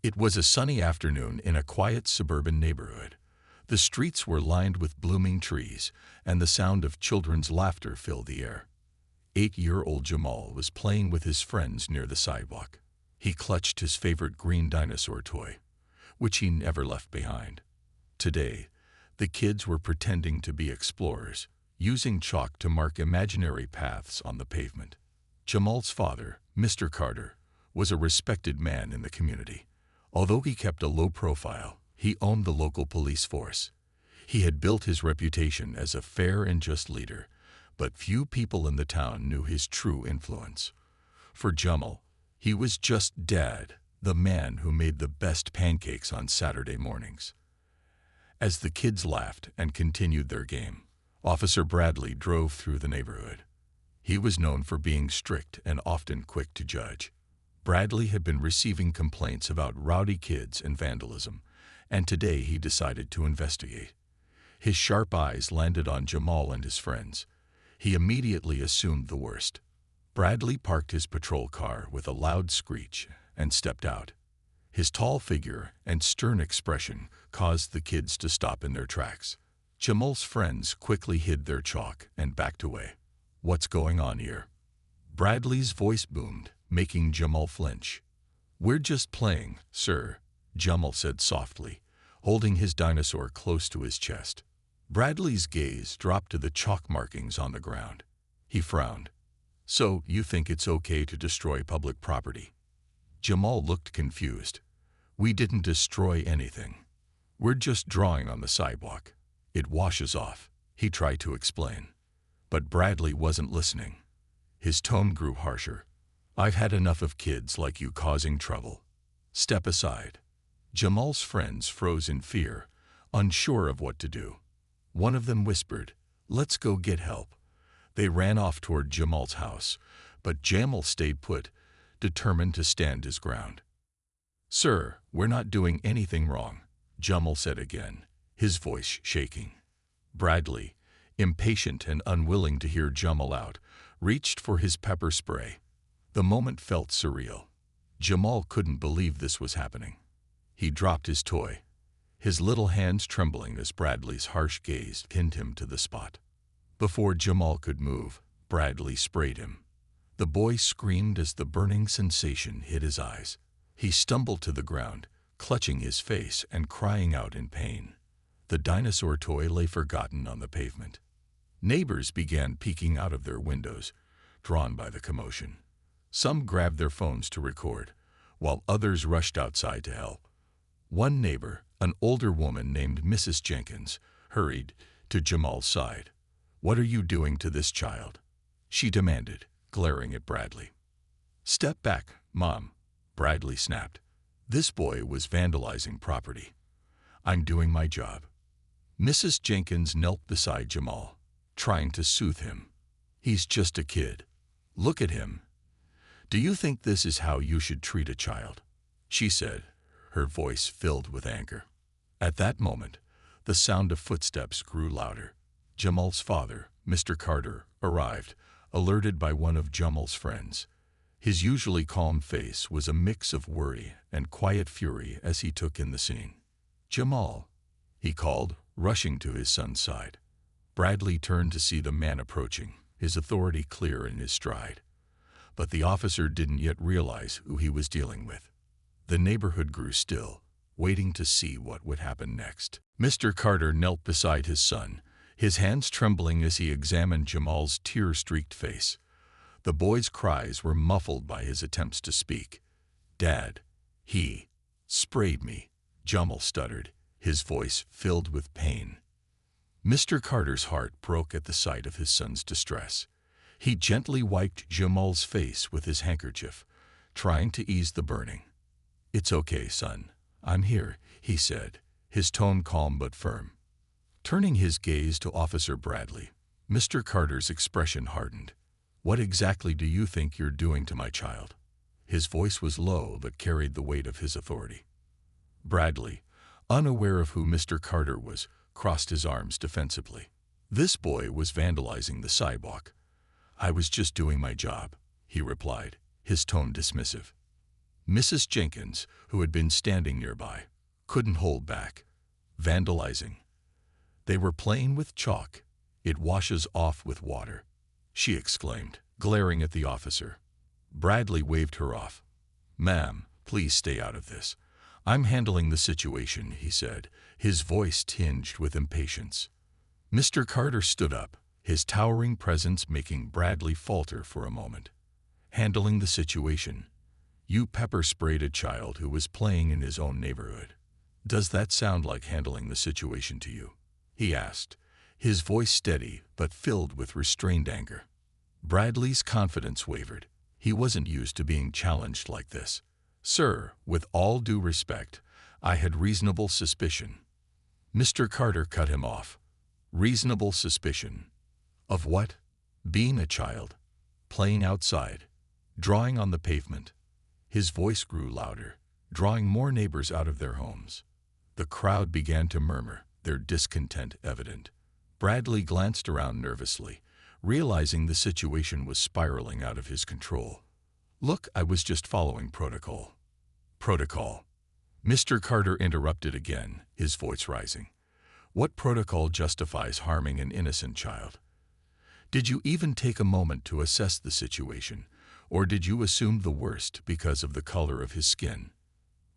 It was a sunny afternoon in a quiet suburban neighborhood. The streets were lined with blooming trees, and the sound of children's laughter filled the air. 8-year-old Jamal was playing with his friends near the sidewalk. He clutched his favorite green dinosaur toy, which he never left behind. Today, the kids were pretending to be explorers, using chalk to mark imaginary paths on the pavement. Jamal's father, Mr. Carter, was a respected man in the community. Although he kept a low profile, he owned the local police force. He had built his reputation as a fair and just leader, but few people in the town knew his true influence. For Jamal, he was just Dad, the man who made the best pancakes on Saturday mornings. As the kids laughed and continued their game, Officer Bradley drove through the neighborhood. He was known for being strict and often quick to judge. Bradley had been receiving complaints about rowdy kids and vandalism, and today he decided to investigate. His sharp eyes landed on Jamal and his friends. He immediately assumed the worst. Bradley parked his patrol car with a loud screech and stepped out. His tall figure and stern expression caused the kids to stop in their tracks. Jamal's friends quickly hid their chalk and backed away. "What's going on here?" Bradley's voice boomed, making Jamal flinch. "We're just playing, sir," Jamal said softly, holding his dinosaur close to his chest. Bradley's gaze dropped to the chalk markings on the ground. He frowned. "So, you think it's okay to destroy public property?" Jamal looked confused. "We didn't destroy anything. We're just drawing on the sidewalk. It washes off," he tried to explain. But Bradley wasn't listening. His tone grew harsher. "I've had enough of kids like you causing trouble. Step aside." Jamal's friends froze in fear, unsure of what to do. One of them whispered, "Let's go get help." They ran off toward Jamal's house, but Jamal stayed put, determined to stand his ground. "Sir, we're not doing anything wrong," Jamal said again, his voice shaking. Bradley, impatient and unwilling to hear Jamal out, reached for his pepper spray. The moment felt surreal. Jamal couldn't believe this was happening. He dropped his toy, his little hands trembling as Bradley's harsh gaze pinned him to the spot. Before Jamal could move, Bradley sprayed him. The boy screamed as the burning sensation hit his eyes. He stumbled to the ground, clutching his face and crying out in pain. The dinosaur toy lay forgotten on the pavement. Neighbors began peeking out of their windows, drawn by the commotion. Some grabbed their phones to record, while others rushed outside to help. One neighbor, an older woman named Mrs. Jenkins, hurried to Jamal's side. "What are you doing to this child?" she demanded, glaring at Bradley. "Step back, Mom," Bradley snapped. "This boy was vandalizing property. I'm doing my job." Mrs. Jenkins knelt beside Jamal, trying to soothe him. "He's just a kid. Look at him. Do you think this is how you should treat a child?" she said, her voice filled with anger. At that moment, the sound of footsteps grew louder. Jamal's father, Mr. Carter, arrived, alerted by one of Jamal's friends. His usually calm face was a mix of worry and quiet fury as he took in the scene. "Jamal," he called, rushing to his son's side. Bradley turned to see the man approaching, his authority clear in his stride. But the officer didn't yet realize who he was dealing with. The neighborhood grew still, waiting to see what would happen next. Mr. Carter knelt beside his son, his hands trembling as he examined Jamal's tear-streaked face. The boy's cries were muffled by his attempts to speak. "Dad, he sprayed me," Jamal stuttered, his voice filled with pain. Mr. Carter's heart broke at the sight of his son's distress. He gently wiped Jamal's face with his handkerchief, trying to ease the burning. "It's okay, son. I'm here," he said, his tone calm but firm. Turning his gaze to Officer Bradley, Mr. Carter's expression hardened. "What exactly do you think you're doing to my child?" His voice was low but carried the weight of his authority. Bradley, unaware of who Mr. Carter was, crossed his arms defensively. "This boy was vandalizing the sidewalk. I was just doing my job," he replied, his tone dismissive. Mrs. Jenkins, who had been standing nearby, couldn't hold back. Vandalizing. They were playing with chalk. It washes off with water, she exclaimed, glaring at the officer. Bradley waved her off. Ma'am, please stay out of this. I'm handling the situation, he said, his voice tinged with impatience. Mr. Carter stood up, his towering presence making Bradley falter for a moment. Handling the situation. You pepper-sprayed a child who was playing in his own neighborhood. Does that sound like handling the situation to you? He asked, his voice steady but filled with restrained anger. Bradley's confidence wavered. He wasn't used to being challenged like this. Sir, with all due respect, I had reasonable suspicion. Mr. Carter cut him off. Reasonable suspicion. Of what? Being a child. Playing outside. Drawing on the pavement. His voice grew louder, drawing more neighbors out of their homes. The crowd began to murmur, their discontent evident. Bradley glanced around nervously, realizing the situation was spiraling out of his control. Look, I was just following protocol. Protocol. Mr. Carter interrupted again, his voice rising. What protocol justifies harming an innocent child? Did you even take a moment to assess the situation, or did you assume the worst because of the color of his skin?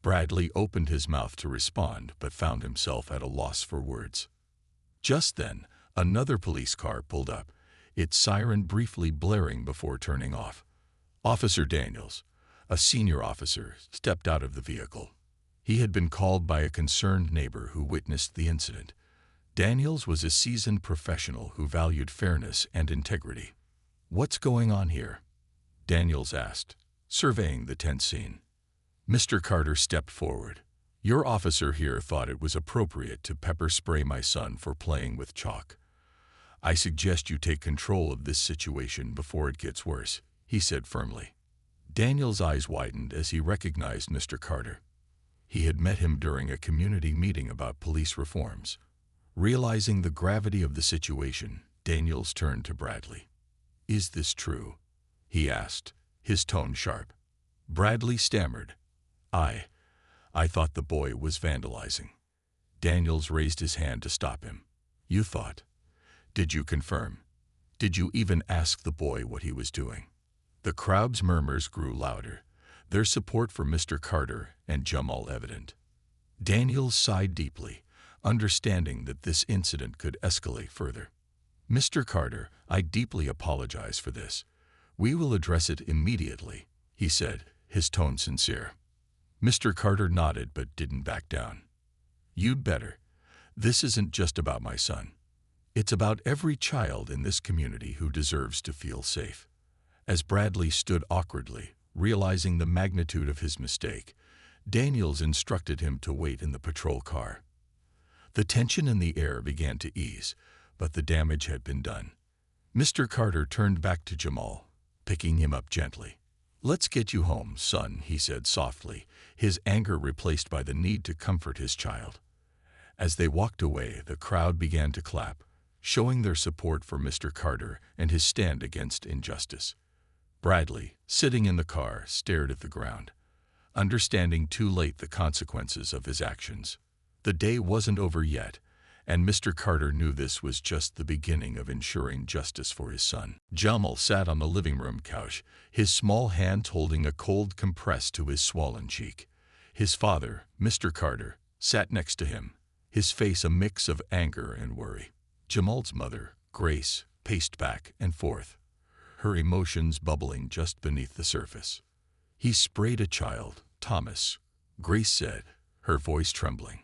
Bradley opened his mouth to respond, but found himself at a loss for words. Just then, another police car pulled up, its siren briefly blaring before turning off. Officer Daniels, a senior officer, stepped out of the vehicle. He had been called by a concerned neighbor who witnessed the incident. Daniels was a seasoned professional who valued fairness and integrity. What's going on here? Daniels asked, surveying the tense scene. Mr. Carter stepped forward. Your officer here thought it was appropriate to pepper spray my son for playing with chalk. I suggest you take control of this situation before it gets worse, he said firmly. Daniel's eyes widened as he recognized Mr. Carter. He had met him during a community meeting about police reforms. Realizing the gravity of the situation, Daniels turned to Bradley. Is this true? He asked, his tone sharp. Bradley stammered. I thought the boy was vandalizing. Daniels raised his hand to stop him. You thought? Did you confirm? Did you even ask the boy what he was doing? The crowd's murmurs grew louder, their support for Mr. Carter and Jamal evident. Daniels sighed deeply, understanding that this incident could escalate further. Mr. Carter, I deeply apologize for this. We will address it immediately, he said, his tone sincere. Mr. Carter nodded but didn't back down. You'd better. This isn't just about my son. It's about every child in this community who deserves to feel safe. As Bradley stood awkwardly, realizing the magnitude of his mistake, Daniels instructed him to wait in the patrol car. The tension in the air began to ease, but the damage had been done. Mr. Carter turned back to Jamal, picking him up gently. Let's get you home, son, he said softly, his anger replaced by the need to comfort his child. As they walked away, the crowd began to clap, showing their support for Mr. Carter and his stand against injustice. Bradley, sitting in the car, stared at the ground, understanding too late the consequences of his actions. The day wasn't over yet, and Mr. Carter knew this was just the beginning of ensuring justice for his son. Jamal sat on the living room couch, his small hand holding a cold compress to his swollen cheek. His father, Mr. Carter, sat next to him, his face a mix of anger and worry. Jamal's mother, Grace, paced back and forth, her emotions bubbling just beneath the surface. He sprayed a child, Thomas, Grace said, her voice trembling.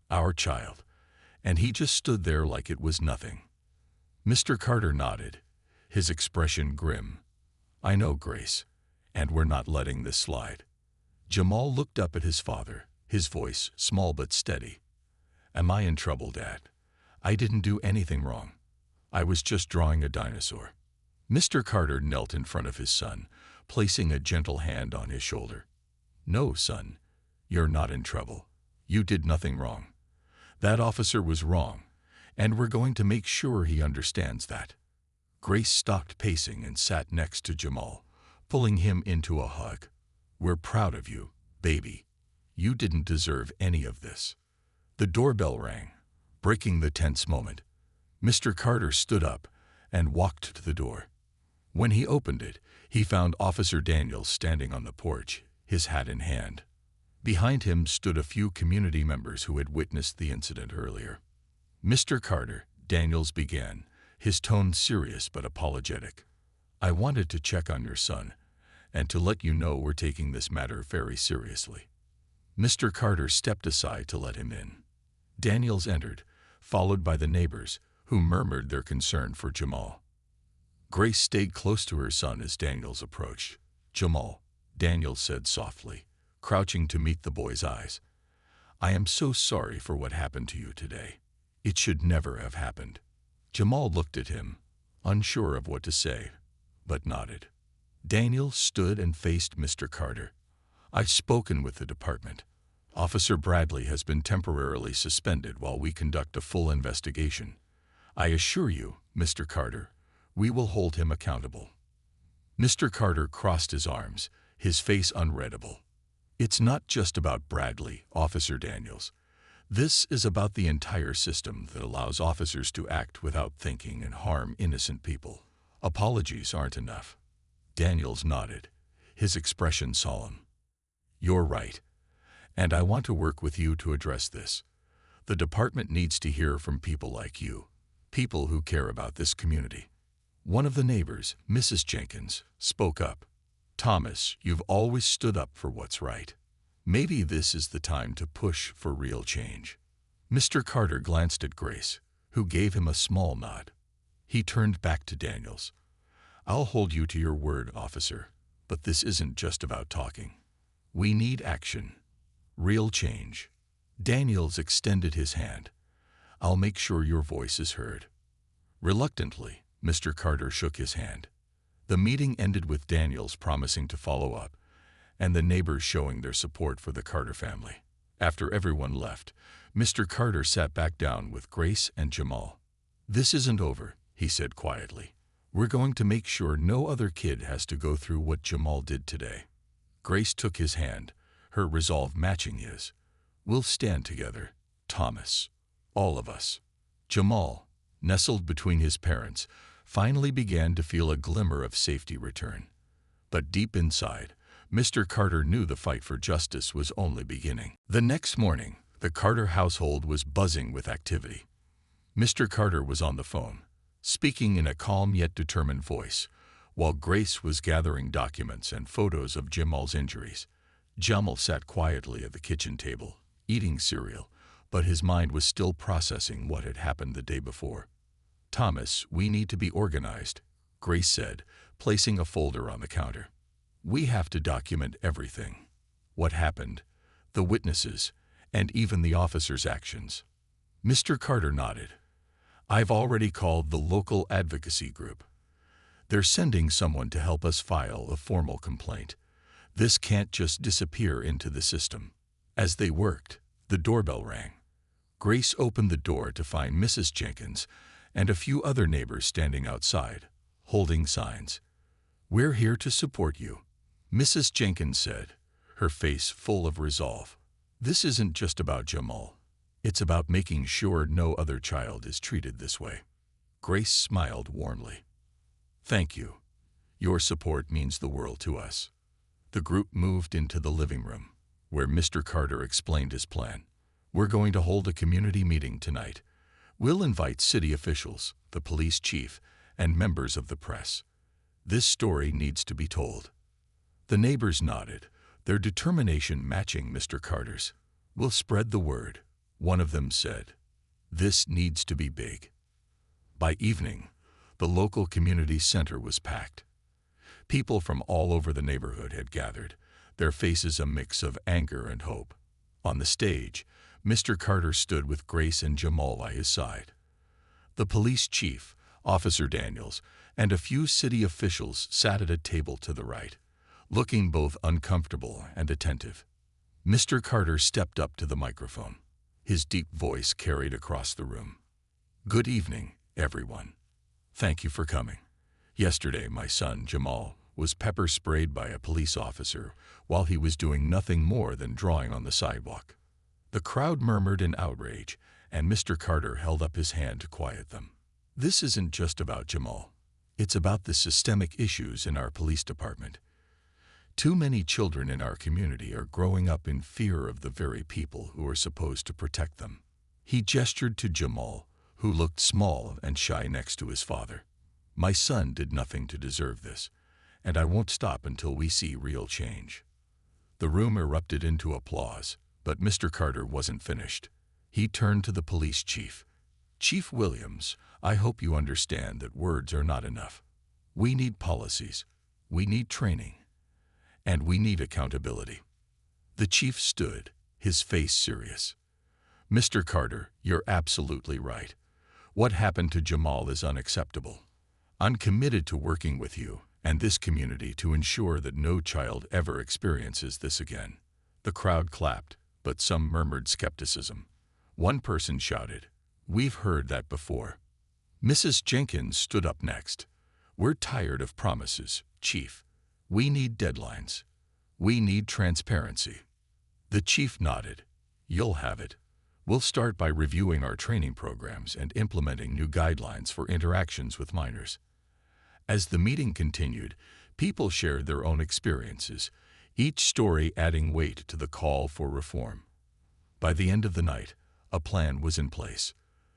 Our child. And he just stood there like it was nothing. Mr. Carter nodded, his expression grim. I know, Grace, and we're not letting this slide. Jamal looked up at his father, his voice small but steady. Am I in trouble, Dad? I didn't do anything wrong. I was just drawing a dinosaur. Mr. Carter knelt in front of his son, placing a gentle hand on his shoulder. No, son, you're not in trouble. You did nothing wrong. That officer was wrong, and we're going to make sure he understands that. Grace stopped pacing and sat next to Jamal, pulling him into a hug. We're proud of you, baby. You didn't deserve any of this." The doorbell rang, breaking the tense moment. Mr. Carter stood up and walked to the door. When he opened it, he found Officer Daniels standing on the porch, his hat in hand. Behind him stood a few community members who had witnessed the incident earlier. "Mr. Carter," Daniels began, his tone serious but apologetic, "I wanted to check on your son and to let you know we're taking this matter very seriously." Mr. Carter stepped aside to let him in. Daniels entered, followed by the neighbors, who murmured their concern for Jamal. Grace stayed close to her son as Daniels approached. "Jamal," Daniels said softly, crouching to meet the boy's eyes, "I am so sorry for what happened to you today. It should never have happened." Jamal looked at him, unsure of what to say, but nodded. Daniels stood and faced Mr. Carter. "I've spoken with the department. Officer Bradley has been temporarily suspended while we conduct a full investigation. I assure you, Mr. Carter, we will hold him accountable." Mr. Carter crossed his arms, his face unreadable. "It's not just about Bradley, Officer Daniels. This is about the entire system that allows officers to act without thinking and harm innocent people. Apologies aren't enough." Daniels nodded, his expression solemn. "You're right, and I want to work with you to address this. The department needs to hear from people like you, people who care about this community." One of the neighbors, Mrs. Jenkins, spoke up. "Thomas, you've always stood up for what's right. Maybe this is the time to push for real change." Mr. Carter glanced at Grace, who gave him a small nod. He turned back to Daniels. "I'll hold you to your word, officer, but this isn't just about talking. We need action. Real change." Daniels extended his hand. "I'll make sure your voice is heard." Reluctantly, Mr. Carter shook his hand. The meeting ended with Daniels promising to follow up, and the neighbors showing their support for the Carter family. After everyone left, Mr. Carter sat back down with Grace and Jamal. "This isn't over," he said quietly. "We're going to make sure no other kid has to go through what Jamal did today." Grace took his hand, her resolve matching his. "We'll stand together, Thomas. All of us." Jamal, nestled between his parents, finally began to feel a glimmer of safety return. But deep inside, Mr. Carter knew the fight for justice was only beginning. The next morning, the Carter household was buzzing with activity. Mr. Carter was on the phone, speaking in a calm yet determined voice, while Grace was gathering documents and photos of Jamal's injuries. Jamal sat quietly at the kitchen table, eating cereal, but his mind was still processing what had happened the day before. "Thomas, we need to be organized," Grace said, placing a folder on the counter. "We have to document everything. What happened, the witnesses, and even the officers' actions." Mr. Carter nodded. "I've already called the local advocacy group. They're sending someone to help us file a formal complaint. This can't just disappear into the system." As they worked, the doorbell rang. Grace opened the door to find Mrs. Jenkins and a few other neighbors standing outside, holding signs. "We're here to support you," Mrs. Jenkins said, her face full of resolve. "This isn't just about Jamal. It's about making sure no other child is treated this way." Grace smiled warmly. "Thank you. Your support means the world to us." The group moved into the living room, where Mr. Carter explained his plan. "We're going to hold a community meeting tonight. We'll invite city officials, the police chief, and members of the press. This story needs to be told." The neighbors nodded, their determination matching Mr. Carter's. "We'll spread the word," one of them said. "This needs to be big." By evening, the local community center was packed. People from all over the neighborhood had gathered, their faces a mix of anger and hope. On the stage, Mr. Carter stood with Grace and Jamal by his side. The police chief, Officer Daniels, and a few city officials sat at a table to the right, looking both uncomfortable and attentive. Mr. Carter stepped up to the microphone. His deep voice carried across the room. "Good evening, everyone. Thank you for coming. Yesterday, my son, Jamal, was pepper sprayed by a police officer while he was doing nothing more than drawing on the sidewalk. The crowd murmured in outrage, and Mr. Carter held up his hand to quiet them. This isn't just about Jamal. It's about the systemic issues in our police department. Too many children in our community are growing up in fear of the very people who are supposed to protect them. He gestured to Jamal, who looked small and shy next to his father. My son did nothing to deserve this, and I won't stop until we see real change. The room erupted into applause, but Mr. Carter wasn't finished. He turned to the police chief. Chief Williams, I hope you understand that words are not enough. We need policies, we need training, and we need accountability. The chief stood, his face serious. Mr. Carter, you're absolutely right. What happened to Jamal is unacceptable. I'm committed to working with you and this community to ensure that no child ever experiences this again. The crowd clapped, but some murmured skepticism. One person shouted, "We've heard that before." Mrs. Jenkins stood up next. "We're tired of promises, Chief. We need deadlines. We need transparency." The chief nodded. "You'll have it. We'll start by reviewing our training programs and implementing new guidelines for interactions with minors." As the meeting continued, people shared their own experiences, each story adding weight to the call for reform. By the end of the night, a plan was in place.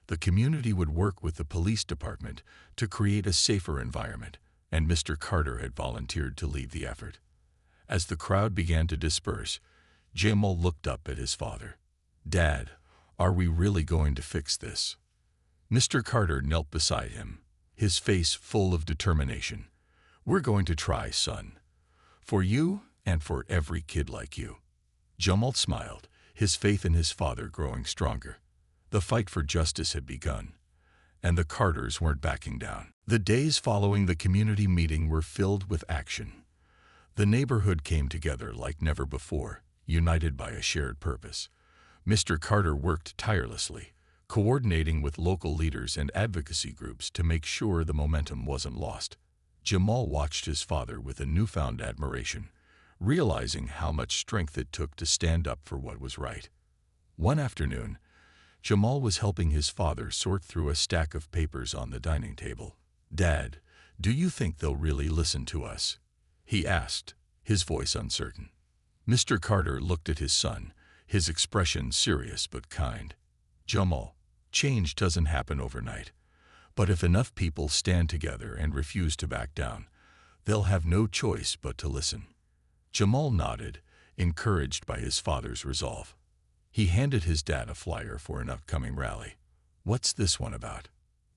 The community would work with the police department to create a safer environment, and Mr. Carter had volunteered to lead the effort. As the crowd began to disperse, Jamal looked up at his father. "Dad, are we really going to fix this?" Mr. Carter knelt beside him, his face full of determination. "We're going to try, son. For you and for every kid like you." Jamal smiled, his faith in his father growing stronger. The fight for justice had begun, and the Carters weren't backing down. The days following the community meeting were filled with action. The neighborhood came together like never before, united by a shared purpose. Mr. Carter worked tirelessly, coordinating with local leaders and advocacy groups to make sure the momentum wasn't lost. Jamal watched his father with a newfound admiration, realizing how much strength it took to stand up for what was right. One afternoon, Jamal was helping his father sort through a stack of papers on the dining table. "Dad, do you think they'll really listen to us?" he asked, his voice uncertain. Mr. Carter looked at his son, his expression serious but kind. "Jamal, change doesn't happen overnight. But if enough people stand together and refuse to back down, they'll have no choice but to listen." Jamal nodded, encouraged by his father's resolve. He handed his dad a flyer for an upcoming rally. "What's this one about?"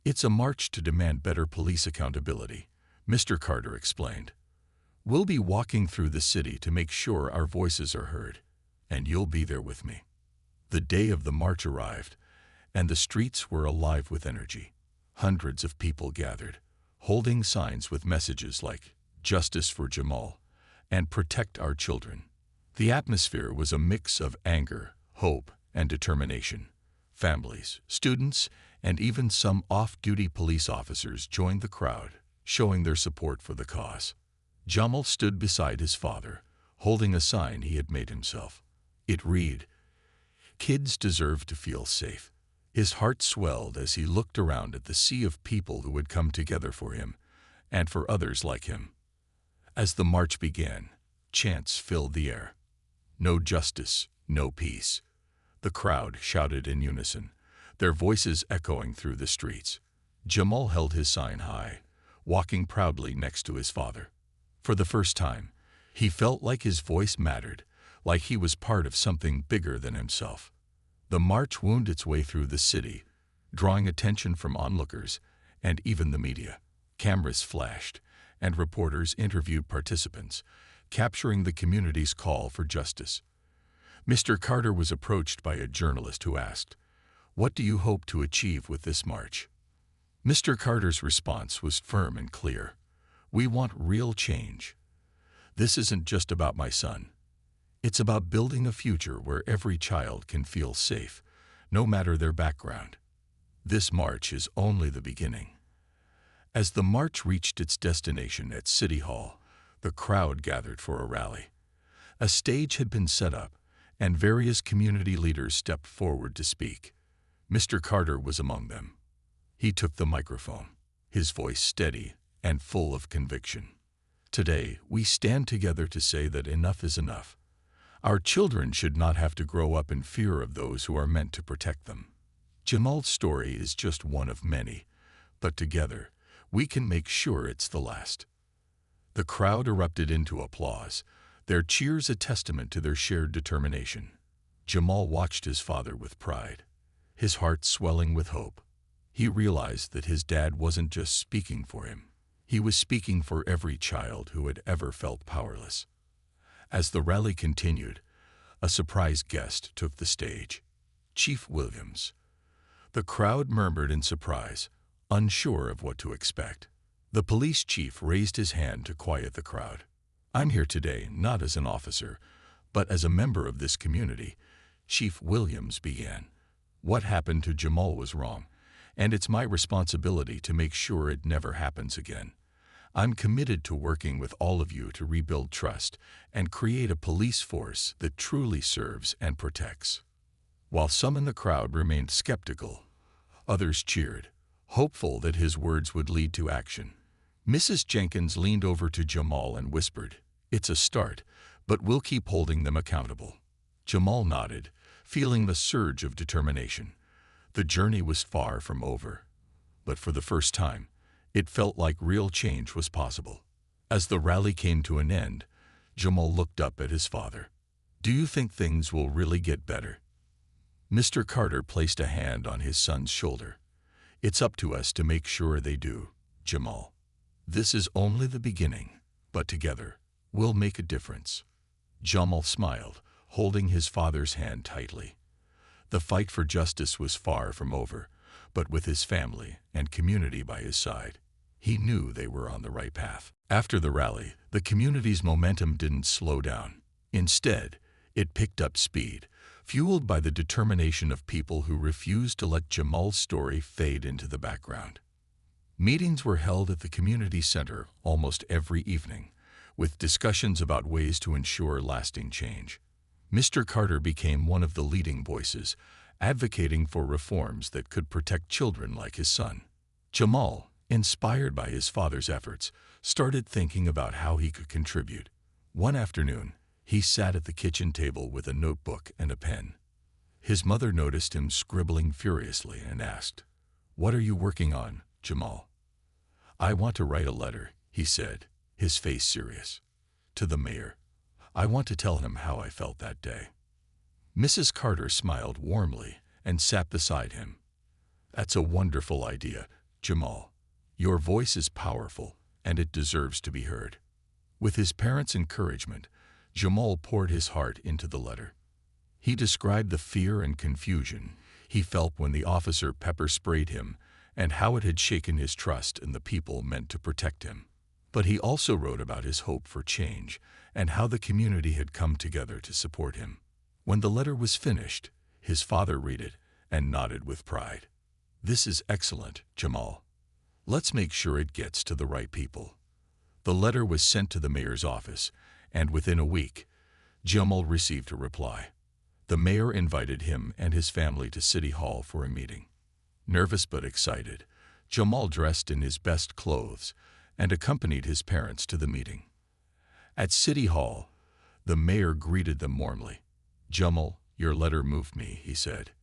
"It's a march to demand better police accountability," Mr. Carter explained. "We'll be walking through the city to make sure our voices are heard, and you'll be there with me." The day of the march arrived, and the streets were alive with energy. Hundreds of people gathered, holding signs with messages like "Justice for Jamal" and "Protect our children." The atmosphere was a mix of anger, hope, and determination. Families, students, and even some off-duty police officers joined the crowd, showing their support for the cause. Jamal stood beside his father, holding a sign he had made himself. It read, "Kids deserve to feel safe." His heart swelled as he looked around at the sea of people who had come together for him and for others like him. As the march began, chants filled the air. "No justice, no peace." The crowd shouted in unison, their voices echoing through the streets. Jamal held his sign high, walking proudly next to his father. For the first time, he felt like his voice mattered, like he was part of something bigger than himself. The march wound its way through the city, drawing attention from onlookers and even the media. Cameras flashed, and reporters interviewed participants, capturing the community's call for justice. Mr. Carter was approached by a journalist who asked, "What do you hope to achieve with this march?" Mr. Carter's response was firm and clear. "We want real change. This isn't just about my son. It's about building a future where every child can feel safe, no matter their background." This march is only the beginning. As the march reached its destination at City Hall, The crowd gathered for a rally. A stage had been set up, and various community leaders stepped forward to speak. Mr. Carter was among them. He took the microphone, his voice steady and full of conviction. Today, we stand together to say that enough is enough. Our children should not have to grow up in fear of those who are meant to protect them. Jamal's story is just one of many, but together, we can make sure it's the last. The crowd erupted into applause, their cheers a testament to their shared determination. Jamal watched his father with pride, his heart swelling with hope. He realized that his dad wasn't just speaking for him. He was speaking for every child who had ever felt powerless. As the rally continued, a surprise guest took the stage, Chief Williams. The crowd murmured in surprise, unsure of what to expect. The police chief raised his hand to quiet the crowd. "I'm here today not as an officer, but as a member of this community," Chief Williams began. "What happened to Jamal was wrong, and it's my responsibility to make sure it never happens again. I'm committed to working with all of you to rebuild trust and create a police force that truly serves and protects." While some in the crowd remained skeptical, others cheered, hopeful that his words would lead to action. Mrs. Jenkins leaned over to Jamal and whispered, "It's a start, but we'll keep holding them accountable." Jamal nodded, feeling the surge of determination. The journey was far from over, but for the first time, it felt like real change was possible. As the rally came to an end, Jamal looked up at his father. "Do you think things will really get better?" Mr. Carter placed a hand on his son's shoulder. "It's up to us to make sure they do, Jamal. This is only the beginning, but together, we'll make a difference." Jamal smiled, holding his father's hand tightly. The fight for justice was far from over, but with his family and community by his side, he knew they were on the right path. After the rally, the community's momentum didn't slow down. Instead, it picked up speed, fueled by the determination of people who refused to let Jamal's story fade into the background. Meetings were held at the community center almost every evening, with discussions about ways to ensure lasting change. Mr. Carter became one of the leading voices, advocating for reforms that could protect children like his son. Jamal, inspired by his father's efforts, started thinking about how he could contribute. One afternoon, he sat at the kitchen table with a notebook and a pen. His mother noticed him scribbling furiously and asked, "What are you working on, Jamal?" "I want to write a letter," he said, his face serious. "To the mayor. I want to tell him how I felt that day." Mrs. Carter smiled warmly and sat beside him. "That's a wonderful idea, Jamal. Your voice is powerful, and it deserves to be heard." With his parents' encouragement, Jamal poured his heart into the letter. He described the fear and confusion he felt when the officer pepper-sprayed him and how it had shaken his trust in the people meant to protect him. But he also wrote about his hope for change and how the community had come together to support him. When the letter was finished, his father read it and nodded with pride. "This is excellent, Jamal. Let's make sure it gets to the right people." The letter was sent to the mayor's office, and within a week, Jamal received a reply. The mayor invited him and his family to City Hall for a meeting. Nervous but excited, Jamal dressed in his best clothes and accompanied his parents to the meeting. At City Hall, the mayor greeted them warmly. "Jamal, your letter moved me," he said.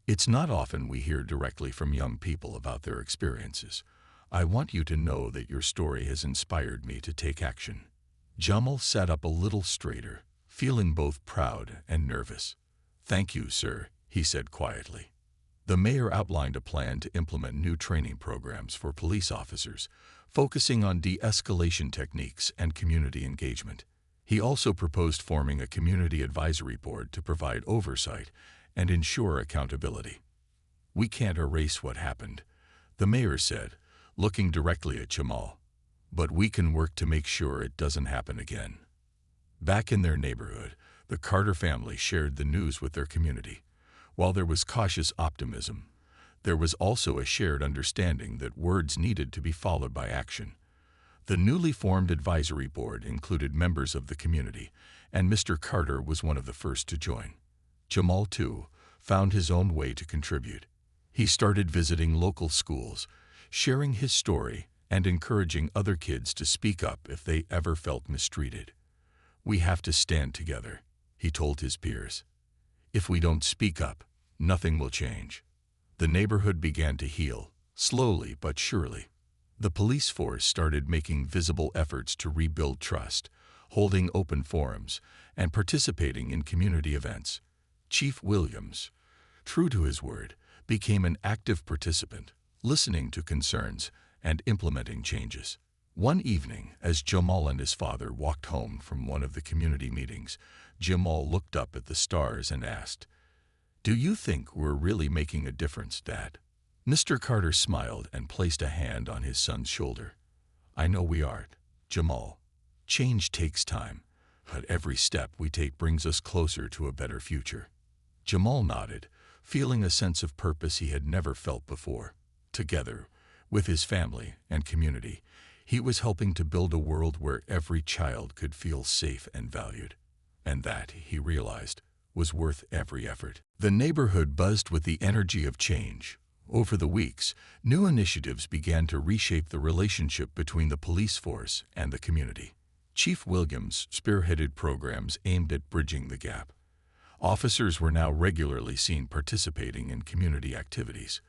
"It's not often we hear directly from young people about their experiences. I want you to know that your story has inspired me to take action." Jamal sat up a little straighter, feeling both proud and nervous. "Thank you, sir," he said quietly. The mayor outlined a plan to implement new training programs for police officers, focusing on de-escalation techniques and community engagement. He also proposed forming a community advisory board to provide oversight and ensure accountability. "We can't erase what happened," the mayor said, looking directly at Jamal, "but we can work to make sure it doesn't happen again." Back in their neighborhood, the Carter family shared the news with their community. While there was cautious optimism, there was also a shared understanding that words needed to be followed by action. The newly formed advisory board included members of the community, and Mr. Carter was one of the first to join. Jamal, too, found his own way to contribute. He started visiting local schools, sharing his story, and encouraging other kids to speak up if they ever felt mistreated. "We have to stand together," he told his peers. "If we don't speak up, nothing will change." The neighborhood began to heal, slowly but surely. The police force started making visible efforts to rebuild trust, holding open forums, and participating in community events. Chief Williams, true to his word, became an active participant, listening to concerns and implementing changes. One evening, as Jamal and his father walked home from one of the community meetings, Jamal looked up at the stars and asked, "Do you think we're really making a difference, Dad?" Mr. Carter smiled and placed a hand on his son's shoulder. "I know we are, Jamal. Change takes time, but every step we take brings us closer to a better future." Jamal nodded, feeling a sense of purpose he had never felt before. Together, with his family and community, he was helping to build a world where every child could feel safe and valued. And that, he realized, was worth every effort. The neighborhood buzzed with the energy of change. Over the weeks, new initiatives began to reshape the relationship between the police force and the community. Chief Williams spearheaded programs aimed at bridging the gap. Officers were now regularly seen participating in community activities,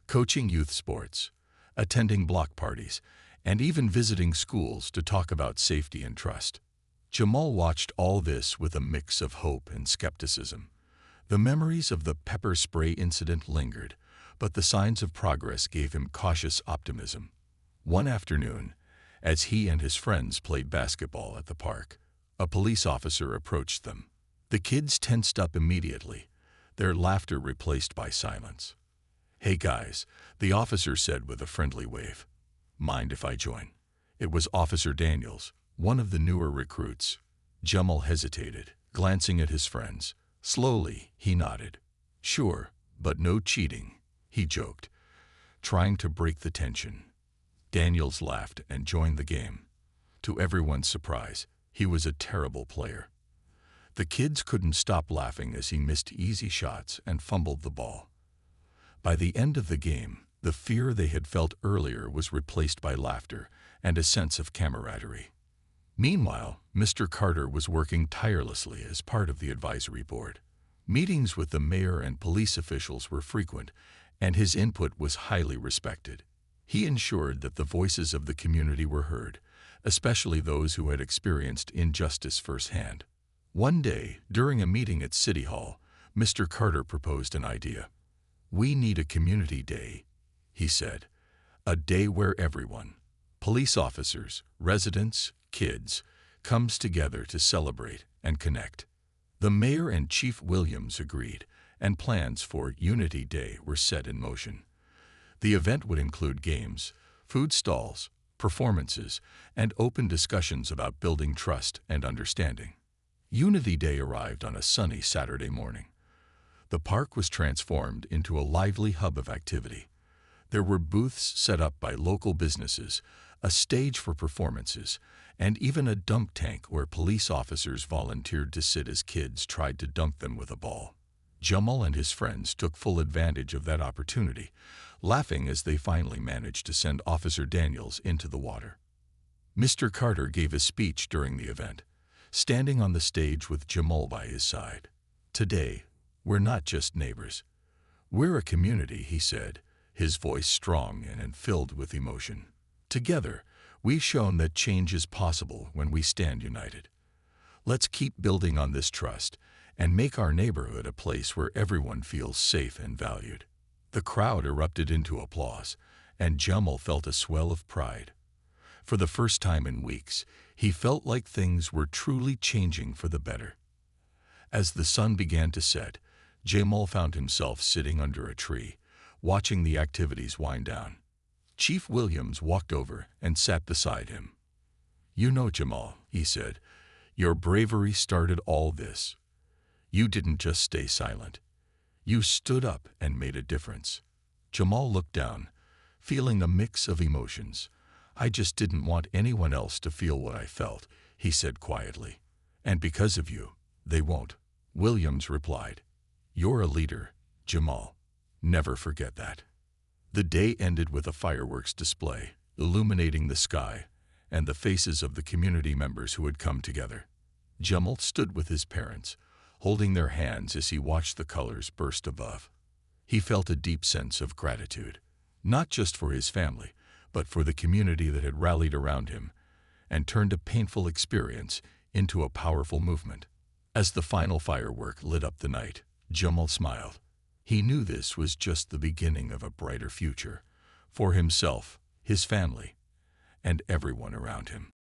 coaching youth sports, attending block parties, and even visiting schools to talk about safety and trust. Jamal watched all this with a mix of hope and skepticism. The memories of the pepper spray incident lingered, but the signs of progress gave him cautious optimism. One afternoon, as he and his friends played basketball at the park, a police officer approached them. The kids tensed up immediately, their laughter replaced by silence. "Hey guys," the officer said with a friendly wave. "Mind if I join?" It was Officer Daniels, one of the newer recruits. Jamal hesitated, glancing at his friends. Slowly, he nodded. "Sure, but no cheating," he joked, trying to break the tension. Daniels laughed and joined the game. To everyone's surprise, he was a terrible player. The kids couldn't stop laughing as he missed easy shots and fumbled the ball. By the end of the game, the fear they had felt earlier was replaced by laughter and a sense of camaraderie. Meanwhile, Mr. Carter was working tirelessly as part of the advisory board. Meetings with the mayor and police officials were frequent, and his input was highly respected. He ensured that the voices of the community were heard, especially those who had experienced injustice firsthand. One day, during a meeting at City Hall, Mr. Carter proposed an idea. "We need a community day," he said. "A day where everyone, police officers, residents, kids, comes together to celebrate and connect." The mayor and Chief Williams agreed, and plans for Unity Day were set in motion. The event would include games, food stalls, performances, and open discussions about building trust and understanding. Unity Day arrived on a sunny Saturday morning. The park was transformed into a lively hub of activity. There were booths set up by local businesses, a stage for performances, and even a dunk tank where police officers volunteered to sit as kids tried to dunk them with a ball. Jamal and his friends took full advantage of that opportunity, laughing as they finally managed to send Officer Daniels into the water. Mr. Carter gave a speech during the event, standing on the stage with Jamal by his side. "Today, we're not just neighbors. We're a community," he said, his voice strong and filled with emotion. "Together, we've shown that change is possible when we stand united. Let's keep building on this trust and make our neighborhood a place where everyone feels safe and valued." The crowd erupted into applause, and Jamal felt a swell of pride. For the first time in weeks, he felt like things were truly changing for the better. As the sun began to set, Jamal found himself sitting under a tree, watching the activities wind down. Chief Williams walked over and sat beside him. "You know, Jamal," he said, "your bravery started all this. You didn't just stay silent. You stood up and made a difference." Jamal looked down, feeling a mix of emotions, I just didn't want anyone else to feel what I felt, he said quietly. And because of you, they won't. Williams replied. You're a leader, Jamal. Never forget that. The day ended with a fireworks display, illuminating the sky and the faces of the community members who had come together. Jamal stood with his parents, holding their hands as he watched the colors burst above. He felt a deep sense of gratitude, not just for his family, but for the community that had rallied around him and turned a painful experience into a powerful movement. As the final firework lit up the night, Jamal smiled. He knew this was just the beginning of a brighter future for himself, his family, and everyone around him.